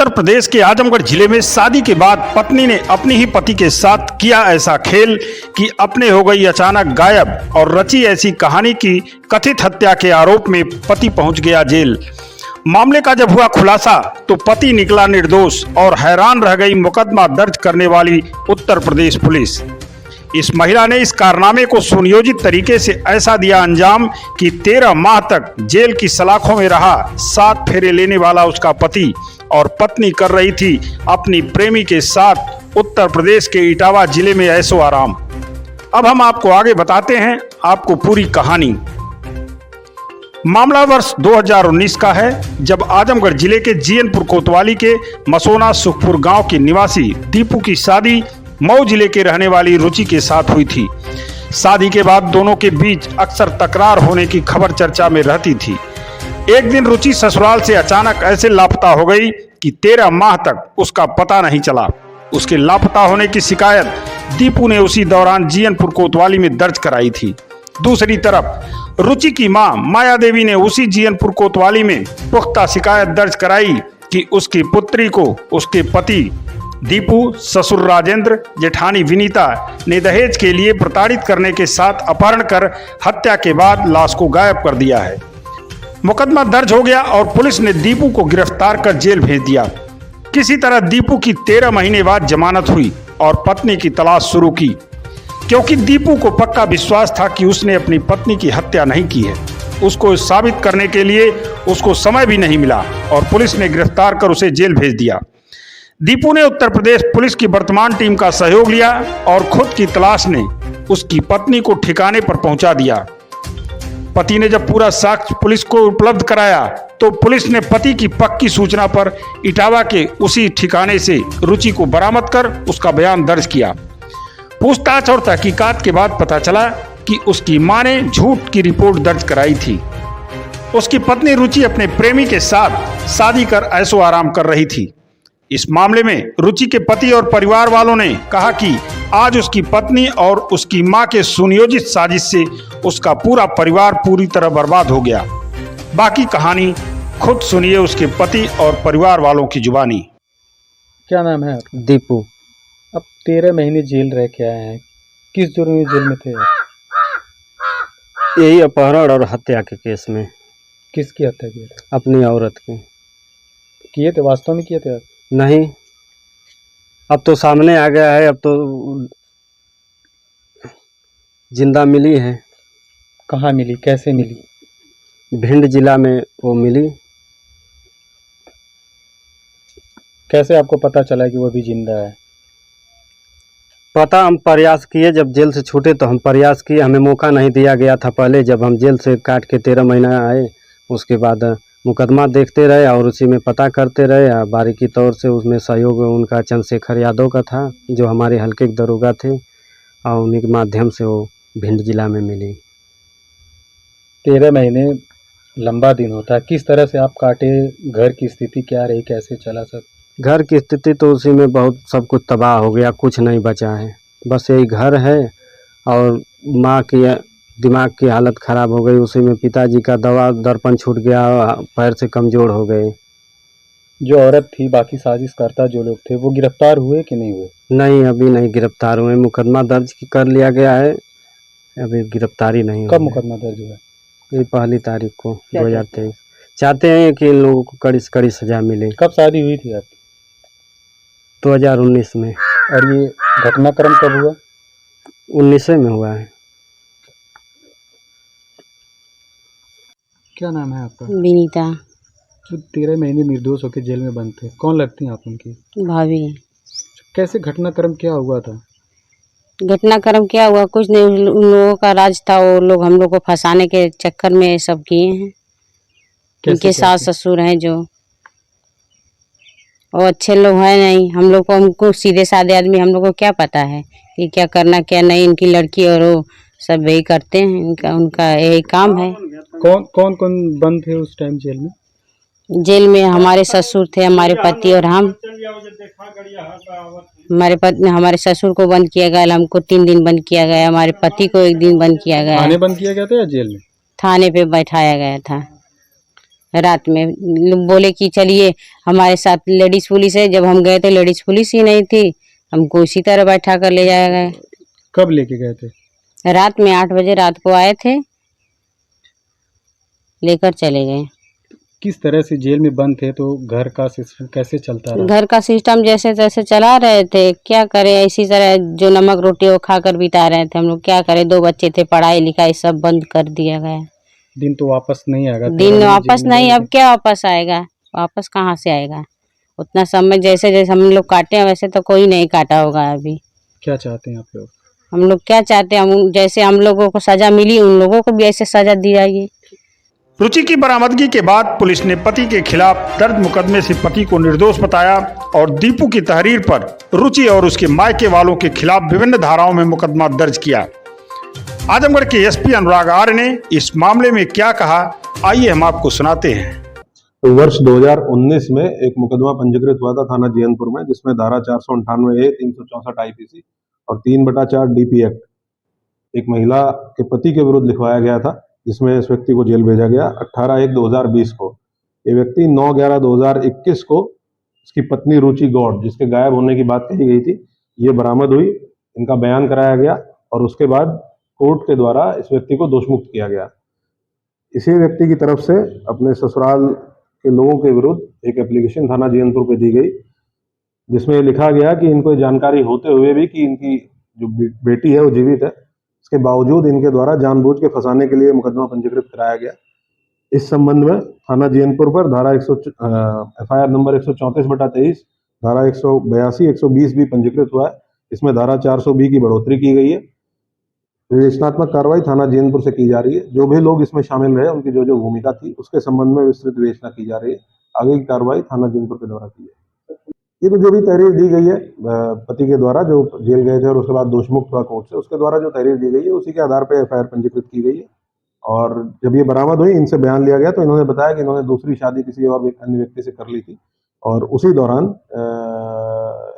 उत्तर प्रदेश के आजमगढ़ जिले में शादी के बाद पत्नी ने अपने ही पति के साथ किया ऐसा खेल कि अपने हो गई अचानक गायब और रची ऐसी कहानी की कथित हत्या के आरोप में पति पहुंच गया जेल। मामले का जब हुआ खुलासा तो पति निकला निर्दोष और हैरान रह गई मुकदमा दर्ज करने वाली उत्तर प्रदेश पुलिस। इस महिला ने इस कारनामे को सुनियोजित तरीके से ऐसा दिया अंजाम कि 13 माह तक जेल की सलाखों में रहा 7 फेरे लेने वाला उसका पति और पत्नी कर रही थी अपनी प्रेमी के साथ उत्तर प्रदेश के इटावा जिले में ऐशो आराम। अब हम आपको आगे बताते हैं आपको पूरी कहानी। मामला वर्ष 2019 का है, जब आजमगढ़ जिले के जीएनपुर कोतवाली के मसोना सुखपुर गांव के निवासी दीपू की शादी मऊ जिले के रहने वाली रुचि के साथ हुई थी। शादी के बाद दोनों के बीच अक्सर तकरार होने की खबर चर्चा में रहती थी। एक दिन रुचि ससुराल से अचानक ऐसे लापता हो गई कि 13 माह तक उसका पता नहीं चला। उसके लापता होने की शिकायत दीपू ने उसी दौरान जीएनपुर कोतवाली में दर्ज कराई थी। दूसरी तरफ रुचि की मां माया देवी ने उसी जीएनपुर कोतवाली में पुख्ता शिकायत दर्ज कराई कि उसकी पुत्री को उसके पति दीपू, ससुर राजेंद्र, जेठानी विनीता ने दहेज के लिए प्रताड़ित करने के साथ अपहरण कर हत्या के बाद लाश को गायब कर दिया है। मुकदमा दर्ज हो गया और पुलिस ने दीपू को गिरफ्तार कर जेल भेज दिया। किसी तरह दीपू की 13 महीने बाद जमानत हुई और पत्नी की तलाश शुरू की, क्योंकि दीपू को पक्का विश्वास था कि उसने अपनी पत्नी की हत्या नहीं की है। उसको साबित करने के लिए उसको समय भी नहीं मिला और पुलिस ने गिरफ्तार कर उसे जेल भेज दिया। दीपू ने उत्तर प्रदेश पुलिस की वर्तमान टीम का सहयोग लिया और खुद की तलाश ने उसकी पत्नी को ठिकाने पर पहुंचा दिया। पति ने जब पूरा साक्ष्य पुलिस को उपलब्ध कराया तो पुलिस ने पति की पक्की सूचना पर इटावा के उसी ठिकाने से रुचि को बरामद कर उसका बयान दर्ज किया। पूछताछ और तहकीकात के बाद पता चला कि उसकी मां ने झूठ की रिपोर्ट दर्ज कराई थी। उसकी पत्नी रुचि अपने प्रेमी के साथ शादी कर ऐशो आराम कर रही थी। इस मामले में रुचि के पति और परिवार वालों ने कहा कि आज उसकी पत्नी और उसकी मां के सुनियोजित साजिश से उसका पूरा परिवार पूरी तरह बर्बाद हो गया। बाकी कहानी खुद सुनिए उसके पति और परिवार वालों की जुबानी। क्या नाम है आपका? दीपू। अब 13 महीने जेल रह के आए हैं, किस जुर्म में जेल में थे आप? यही अपहरण और हत्या के केस में। किसकी हत्या की? अपनी औरत की। किए थे? वास्तव में किए थे आप? नहीं, अब तो सामने आ गया है, अब तो जिंदा मिली है। कहाँ मिली, कैसे मिली? भिंड जिला में वो मिली। कैसे आपको पता चला कि वो भी जिंदा है? पता हम प्रयास किए, जब जेल से छूटे तो हम प्रयास किए, हमें मौका नहीं दिया गया था पहले। जब हम जेल से काट के 13 महीना आए उसके बाद मुकदमा देखते रहे और उसी में पता करते रहे। बारीकी तौर से उसमें सहयोग उनका चंद्रशेखर यादव का था, जो हमारे हल्के के दरोगा थे, और उन्हीं के माध्यम से वो भिंड जिला में मिली। 13 महीने लंबा दिन होता है, किस तरह से आप काटे? घर की स्थिति क्या रही, कैसे चला सब? घर की स्थिति तो उसी में बहुत सब कुछ तबाह हो गया, कुछ नहीं बचा है। बस यही घर है और माँ की दिमाग की हालत ख़राब हो गई। उसी में पिताजी का दवा दर्पण छूट गया, पैर से कमज़ोर हो गए। जो औरत थी, बाकी साजिशकर्ता जो लोग थे, वो गिरफ्तार हुए कि नहीं हुए? नहीं, अभी नहीं गिरफ्तार हुए। मुकदमा दर्ज कर लिया गया है, अभी गिरफ्तारी नहीं हुई। कब मुकदमा दर्ज हुआ? ये 1 तारीख को 2023। चाहते हैं कि इन लोगों को कड़ी से कड़ी सजा मिले। कब शादी हुई थी आपकी? 2019 में। और ये घटनाक्रम कब हुआ? 19 में हुआ है। क्या नाम है आपका? विनीता। जो 13 महीने निर्दोष होकर जेल में बंद थे, कौन लगती हैं आप उनकी? भाभी। कैसे घटनाक्रम क्या हुआ था? घटनाक्रम क्या हुआ, कुछ नहीं, उन लोगों का राज था। वो लोग हम लोग को फंसाने के चक्कर में सब किए हैं। उनके सास ससुर हैं जो, और अच्छे लोग हैं नहीं। हम लोग को, हमको सीधे साधे आदमी, हम लोग को क्या पता है कि क्या करना क्या नहीं। इनकी लड़की और वो सब यही करते हैं, उनका यही काम है। कौन कौन बंद थे उस टाइम जेल में? जेल में हमारे ससुर थे, हमारे पति और हम। हमारे ससुर को बंद किया गया, हमको 3 दिन बंद किया गया, हमारे पति को 1 दिन बंद किया गया। थाने बंद किया गया था या जेल में? थाने पे बैठाया गया था। रात में बोले कि चलिए हमारे साथ लेडीज पुलिस है। जब हम गए थे लेडीज पुलिस ही नहीं थी, हमको इसी तरह बैठा कर ले जाया गया। कब लेके गए थे? रात में 8 बजे रात को आए थे, लेकर चले गए। किस तरह से जेल में बंद थे तो घर का सिस्टम कैसे चलता रहा? घर का सिस्टम जैसे तैसे चला रहे थे, क्या करें, इसी तरह जो नमक रोटी वो खाकर बिता रहे थे हम लोग। क्या करें, 2 बच्चे थे, पढ़ाई लिखाई सब बंद कर दिया गया। दिन तो वापस नहीं आएगा। दिन वापस नहीं, अब क्या वापस आएगा, वापस कहाँ से आएगा। उतना समय जैसे जैसे हम लोग काटे हैं वैसे तो कोई नहीं काटा होगा अभी। क्या चाहते हैं आप लोग? हम लोग क्या चाहते हैं, हम जैसे हम लोगों को सजा मिली उन लोगों को भी ऐसे सजा दी जाएगी। रुचि की बरामदगी के बाद पुलिस ने पति के खिलाफ दर्ज मुकदमे से पति को निर्दोष बताया और दीपू की तहरीर पर रुचि और उसके मायके वालों के खिलाफ विभिन्न धाराओं में मुकदमा दर्ज किया। आजमगढ़ के एसपी अनुराग आर्य ने इस मामले में क्या कहा, आइए हम आपको सुनाते हैं। तो वर्ष 2019 में एक मुकदमा पंजीकृत हुआ था थाना जीयनपुर में, जिसमें धारा 498A, 364 IPC और 3/4 DP एक्ट एक महिला के पति के विरुद्ध लिखवाया गया था, जिसमें इस व्यक्ति को जेल भेजा गया 18/1/2020 को। ये व्यक्ति 9/11/2021 को इसकी पत्नी रुचि गौड़, जिसके गायब होने की बात कही गई थी, ये बरामद हुई। इनका बयान कराया गया और उसके बाद कोर्ट के द्वारा इस व्यक्ति को दोषमुक्त किया गया। इसी व्यक्ति की तरफ से अपने ससुराल के लोगों के विरुद्ध एक एप्लीकेशन थाना जीयनपुर पे दी गई, जिसमें लिखा गया कि इनको जानकारी होते हुए भी कि इनकी जो बेटी है वो जीवित है, इसके बावजूद इनके द्वारा जानबूझ के फंसाने के लिए मुकदमा पंजीकृत कराया गया। इस संबंध में थाना जीयनपुर पर धारा FIR नंबर 134/23, धारा 182, 120 भी पंजीकृत हुआ है। इसमें धारा 420 की बढ़ोतरी की गई है। विवेचनात्मक कार्रवाई थाना जीयनपुर से की जा रही है। जो भी लोग इसमें शामिल रहे, उनकी जो जो भूमिका थी, उसके संबंध में विस्तृत विवेचना की जा रही है। आगे की कार्रवाई थाना जीयनपुर के द्वारा की है। ये तो जो भी तहरीर दी गई है पति के द्वारा, जो जेल गए थे और उसके बाद दोषमुक्त हुआ कोर्ट से, उसके द्वारा जो तहरीर दी गई है उसी के आधार पर FIR पंजीकृत की गई है। और जब ये बरामद हुई, इनसे बयान लिया गया तो इन्होंने बताया कि इन्होंने दूसरी शादी किसी और अन्य व्यक्ति से कर ली थी और उसी दौरान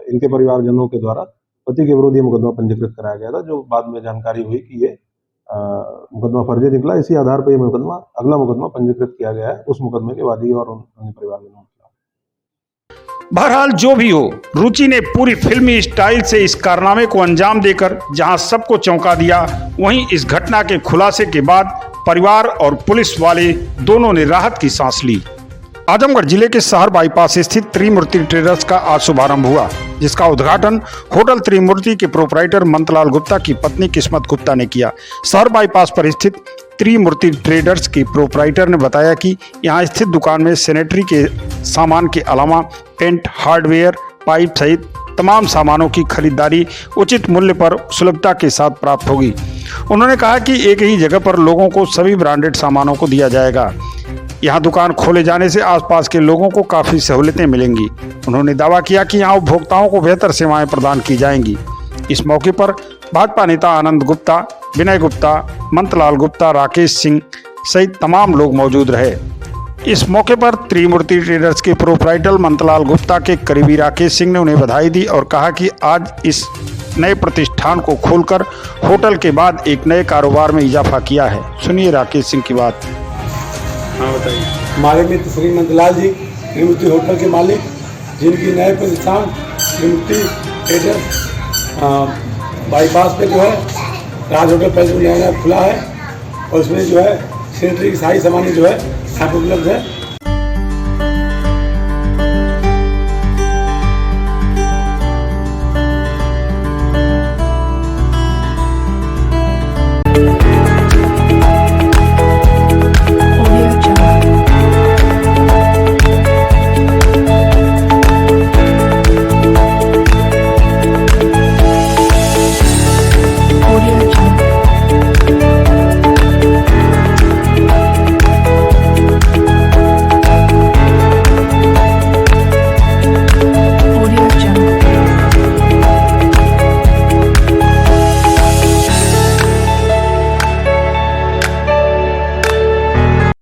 इनके परिवारजनों के द्वारा पति के विरुद्ध ये मुकदमा पंजीकृत कराया गया था, जो बाद में जानकारी हुई कि ये मुकदमा फर्जी निकला। इसी आधार पर यह अगला मुकदमा पंजीकृत किया गया है उस मुकदमे के वादी और अन्य परिवारजनों के खिलाफ। बहरहाल जो भी हो, रुचि ने पूरी फिल्मी स्टाइल से इस कारनामे को अंजाम देकर जहां सबको चौंका दिया, वहीं इस घटना के खुलासे के बाद परिवार और पुलिस वाले दोनों ने राहत की सांस ली। आजमगढ़ जिले के शहर बाईपास स्थित त्रिमूर्ति ट्रेडर्स का आज शुभारंभ हुआ, जिसका उद्घाटन होटल त्रिमूर्ति के प्रोपराइटर मंतलाल गुप्ता की पत्नी किस्मत गुप्ता ने किया। शहर बाईपास पर स्थित त्रिमूर्ति ट्रेडर्स के प्रोपराइटर ने बताया कि यहां स्थित दुकान में सैनिटरी के सामान के अलावा पेंट, हार्डवेयर, पाइप सहित तमाम सामानों की खरीदारी उचित मूल्य पर सुलभता के साथ प्राप्त होगी। उन्होंने कहा कि एक ही जगह पर लोगों को सभी ब्रांडेड सामानों को दिया जाएगा। यहाँ दुकान खोले जाने से आसपास के लोगों को काफ़ी सहूलियतें मिलेंगी। उन्होंने दावा किया कि यहाँ उपभोक्ताओं को बेहतर सेवाएं प्रदान की जाएंगी। इस मौके पर भाजपा नेता आनंद गुप्ता, विनय गुप्ता, मंतलाल गुप्ता, राकेश सिंह सहित तमाम लोग मौजूद रहे। इस मौके पर त्रिमूर्ति ट्रेडर्स के प्रोपराइटर मंतलाल गुप्ता के करीबी राकेश सिंह ने उन्हें बधाई दी और कहा कि आज इस नए प्रतिष्ठान को खोलकर होटल के बाद एक नए कारोबार में इजाफा किया है। सुनिए राकेश सिंह की बात। हाँ बताइए। हमारे मित्र श्री मंतलाल जी त्रिमूर्ति होटल के मालिक, जिनकी नए प्रतिष्ठान त्रिमूर्ति ट्रेडर्स बाईपास पे जो है राज होटल पैलेस में नया खुला है और उसमें जो है सैनिटरी की सारी सामान जो है यहाँ पर उपलब्ध है।